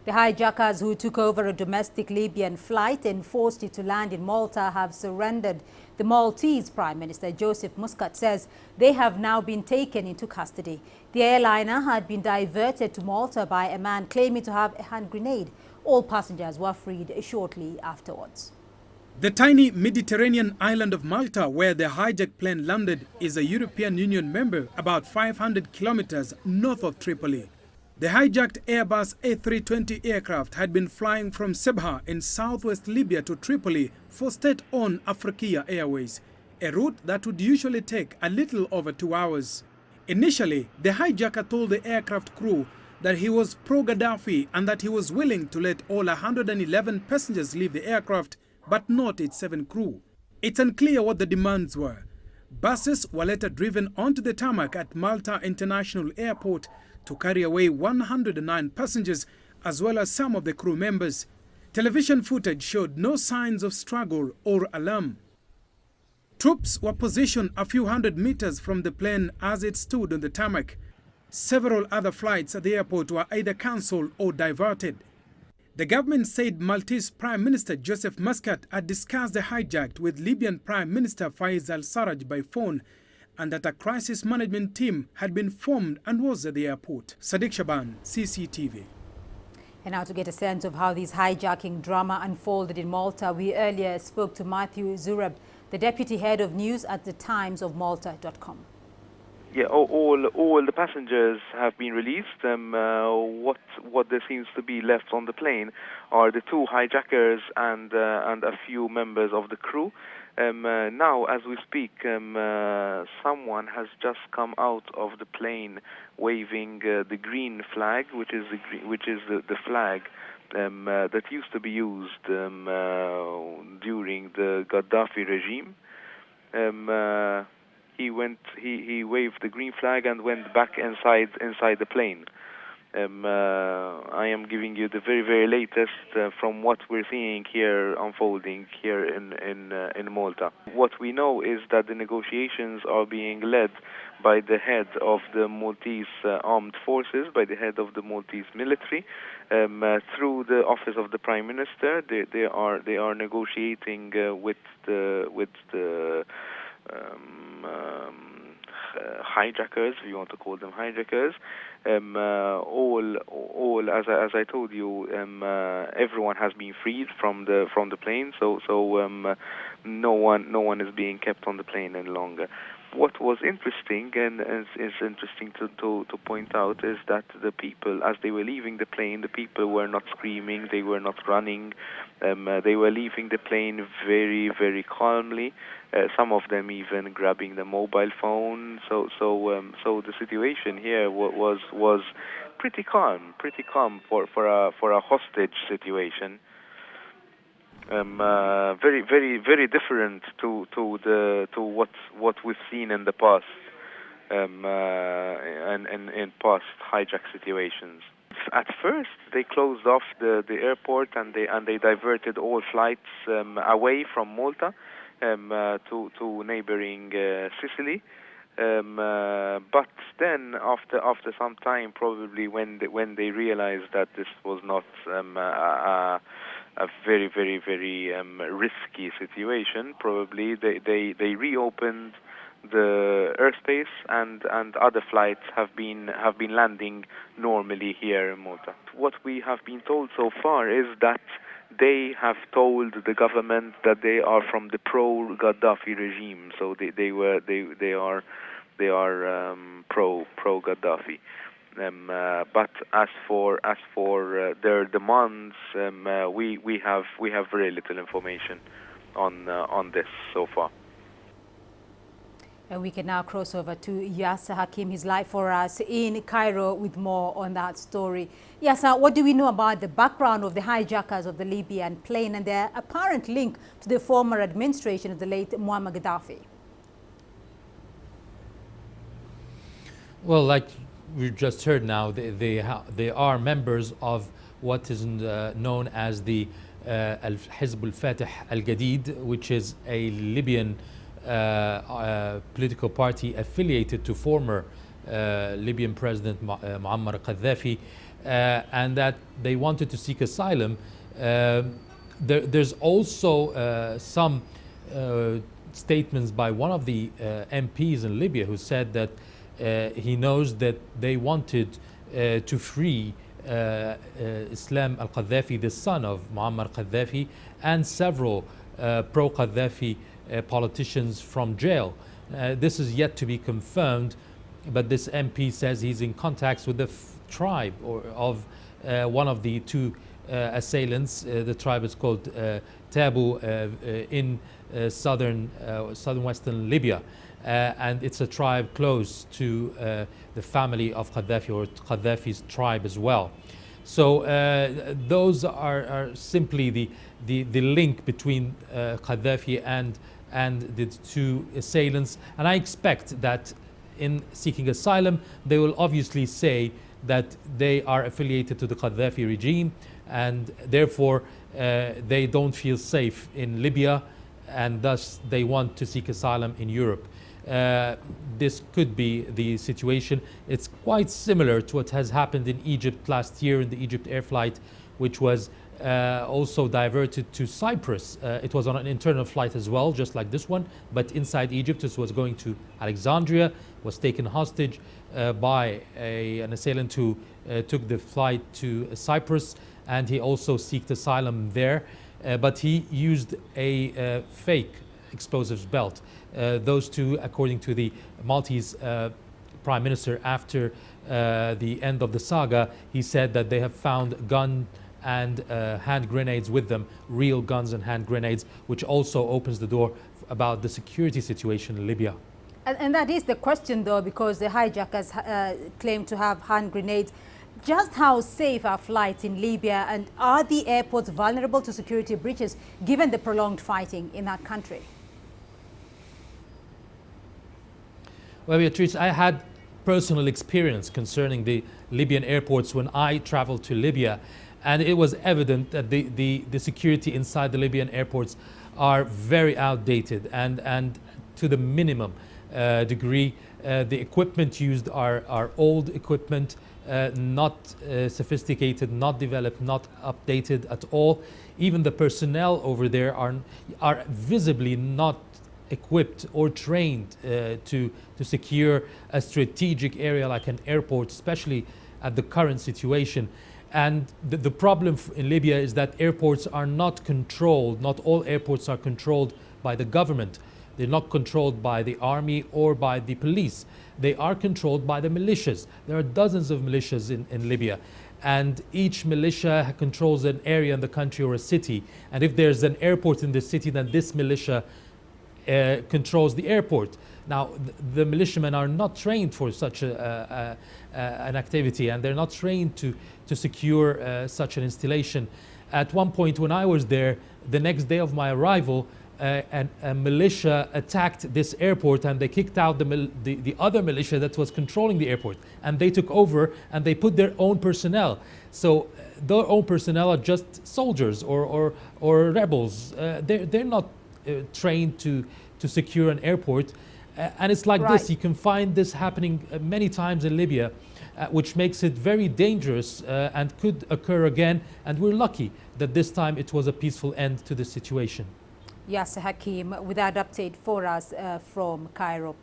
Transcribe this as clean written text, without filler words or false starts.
The hijackers who took over a domestic Libyan flight and forced it to land in Malta have surrendered. The Maltese Prime Minister Joseph Muscat says they have now been taken into custody. The airliner had been diverted to Malta by a man claiming to have a hand grenade. All passengers were freed shortly afterwards. The tiny Mediterranean island of Malta, where the hijacked plane landed, is a European Union member about 500 kilometers north of Tripoli. The hijacked Airbus A320 aircraft had been flying from Sebha in southwest Libya to Tripoli for state-owned Africa Airways, a route that would usually take a little over 2 hours. Initially, the hijacker told the aircraft crew that he was pro-Gaddafi and that he was willing to let all 111 passengers leave the aircraft, but not its 7 crew. It's unclear what the demands were. Buses were later driven onto the tarmac at Malta International Airport to carry away 109 passengers as well as some of the crew members. Television footage showed no signs of struggle or alarm. Troops were positioned a few hundred meters from the plane as it stood on the tarmac. Several other flights at the airport were either cancelled or diverted. The government said Maltese Prime Minister Joseph Muscat had discussed the hijack with Libyan Prime Minister Faiz al-Sarraj by phone, and that a crisis management team had been formed and was at the airport. Sadiq Shaban, CCTV. And now to get a sense of how this hijacking drama unfolded in Malta, we earlier spoke to Matthew Zurab, the deputy head of news at the timesofmalta.com. Yeah, all the passengers have been released. What there seems to be left on the plane are the 2 hijackers and a few members of the crew. Now, as we speak, someone has just come out of the plane waving the green flag, which is the flag that used to be used during the Gaddafi regime. He waved the green flag and went back inside the plane. I am giving you the very latest from what we're seeing here unfolding here in Malta. What we know is that the negotiations are being led by the head of the Maltese armed forces, by the head of the Maltese military, through the office of the Prime Minister. They are negotiating with the hijackers, if you want to call them hijackers. All as I told you, everyone has been freed from the plane, so no one is being kept on the plane any longer. What was interesting, and is interesting to point out, is that the people, as they were leaving the plane, the people were not screaming, they were not running. They were leaving the plane very calmly. Some of them even grabbing the mobile phone. So the situation here was pretty calm for a hostage situation. Very different to what we've seen in the past, and in past hijack situations. At first, they closed off the airport and they diverted all flights away from Malta to neighboring Sicily. But then, after some time, probably when they realized that this was not a very risky situation, probably they reopened the airspace and other flights have been landing normally here in Malta. What we have been told so far is that they have told the government that they are from the pro-Gaddafi regime, so they are pro-Gaddafi. But as for their demands, we have very little information on this so far. And we can now cross over to Yasser Hakim. He's live for us in Cairo with more on that story. Yasser, what do we know about the background of the hijackers of the Libyan plane and their apparent link to the former administration of the late Muammar Gaddafi? Well, like we just heard now, they are members of what is known as the Al-Hizb al-Fatih al-Jadid, which is a Libyan political party affiliated to former Libyan President Muammar Gaddafi. and that they wanted to seek asylum. There's also some statements by one of the MPs in Libya who said that he knows that they wanted to free Islam al-Qaddafi, the son of Muammar Qaddafi, and several pro-Qaddafi politicians from jail. This is yet to be confirmed, but this MP says he's in contacts with the tribe of one of the two assailants. The tribe is called Tabu in southwestern Libya, and it's a tribe close to the family of Qaddafi, or Qaddafi's tribe as well. So those are simply the link between Qaddafi and the two assailants, and I expect that in seeking asylum they will obviously say that they are affiliated to the Qaddafi regime, and therefore they don't feel safe in Libya, and thus they want to seek asylum in Europe. This could be the situation. It's quite similar to what has happened in Egypt last year in the Egypt air flight, which was also diverted to Cyprus. It was on an internal flight as well, just like this one, but inside Egypt. This was going to Alexandria, was taken hostage by an assailant who took the flight to Cyprus, and he also sought asylum there, but he used a fake explosives belt. Those two, according to the Maltese Prime Minister, after the end of the saga, he said that they have found gun and hand grenades with them, real guns and hand grenades, which also opens the door about the security situation in Libya. And that is the question, though, because the hijackers claim to have hand grenades. Just how safe are flights in Libya, and are the airports vulnerable to security breaches given the prolonged fighting in that country? Well, Beatrice, I had personal experience concerning the Libyan airports when I traveled to Libya, and it was evident that the security inside the Libyan airports are very outdated and to the minimum degree. The equipment used are old equipment, not sophisticated, not developed, not updated at all. Even the personnel over there are visibly not equipped or trained to secure a strategic area like an airport, especially at the current situation. And the problem in Libya is that airports are not controlled. Not all airports are controlled by the government. They're not controlled by the army or by the police. They are controlled by the militias. There are dozens of militias in Libya, and each militia controls an area in the country or a city. And if there's an airport in the city, then this militia controls the airport. Now, the militiamen are not trained for such an activity, and they're not trained to secure such an installation. At one point when I was there, the next day of my arrival, a militia attacked this airport, and they kicked out the other militia that was controlling the airport, and they took over and they put their own personnel. So their own personnel are just soldiers or rebels. They're not trained to secure an airport, and it's like this. You can find this happening many times in Libya, which makes it very dangerous and could occur again. And we're lucky that this time it was a peaceful end to the situation. Yes, Hakeem, with that update for us from Cairo.